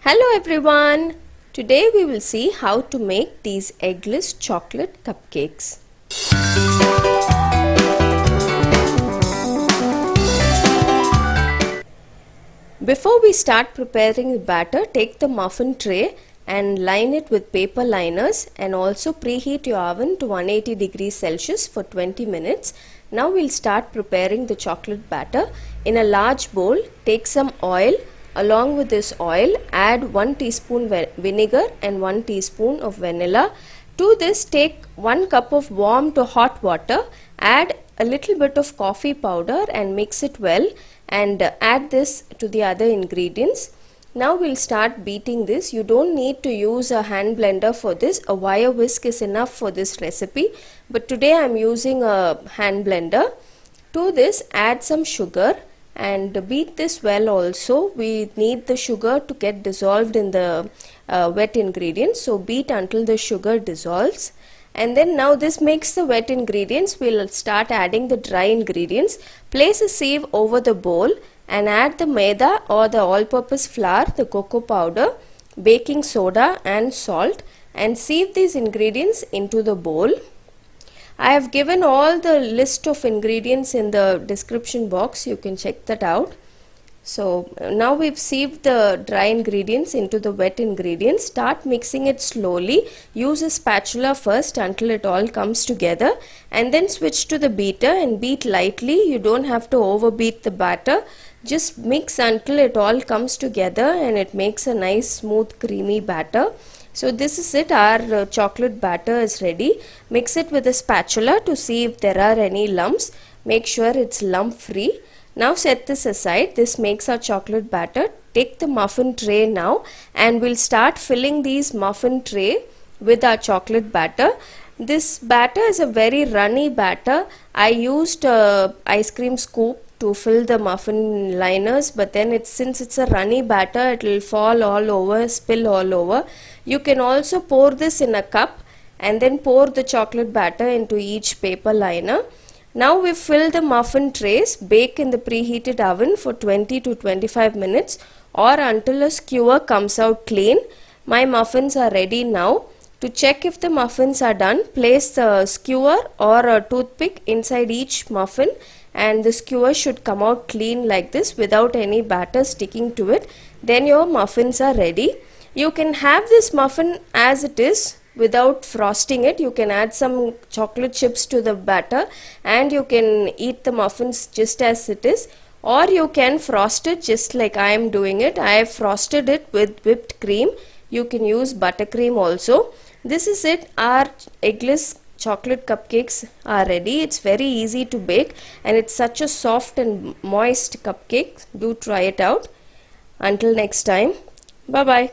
Hello everyone! Today we will see how to make these eggless chocolate cupcakes. Before we start preparing the batter, take the muffin tray and line it with paper liners and also preheat your oven to 180 degrees Celsius for 20 minutes. Now we'll start preparing the chocolate batter. In a large bowl, take some oil. Along with this oil, add 1 teaspoon vinegar and 1 teaspoon of vanilla. To this, take 1 cup of warm to hot water, add a little bit of coffee powder and mix it well, and add this to the other ingredients. Now we'll start beating this. You don't need to use a hand blender for this. A wire whisk is enough for this recipe, but today I'm using a hand blender. To this, add some sugar and beat this well also. We need the sugar to get dissolved in the wet ingredients, so beat until the sugar dissolves. And then now this makes the wet ingredients. We'll start adding the dry ingredients. Place a sieve over the bowl and add the maida or the all-purpose flour, the cocoa powder, baking soda and salt, and sieve these ingredients into the bowl. I have given all the list of ingredients in the description box. You can check that out. So now we've sieved the dry ingredients into the wet ingredients. Start mixing it slowly. Use a spatula first until it all comes together, and then switch to the beater and beat lightly. You don't have to overbeat the batter. Just mix until it all comes together and it makes a nice smooth creamy batter. So this is it, our chocolate batter is ready. Mix it with a spatula to see if there are any lumps. Make sure it's lump free. Now set this aside. This makes our chocolate batter. Take the muffin tray now and we'll start filling these muffin tray with our chocolate batter. This batter is a very runny batter. I used ice cream scoop to fill the muffin liners, but then since it's a runny batter, it will fall all over, spill all over. You can also pour this in a cup and then pour the chocolate batter into each paper liner. Now we've filled the muffin trays. Bake in the preheated oven for 20 to 25 minutes or until a skewer comes out clean. My muffins are ready now. To check if the muffins are done, place the skewer or a toothpick inside each muffin and the skewer should come out clean like this without any batter sticking to it. Then your muffins are ready. You can have this muffin as it is without frosting it. You can add some chocolate chips to the batter and you can eat the muffins just as it is, or you can frost it just like I am doing it. I have frosted it with whipped cream. You can use buttercream also. This is it. Our eggless chocolate cupcakes are ready. It's very easy to bake and it's such a soft and moist cupcake. Do try it out. Until next time, bye bye.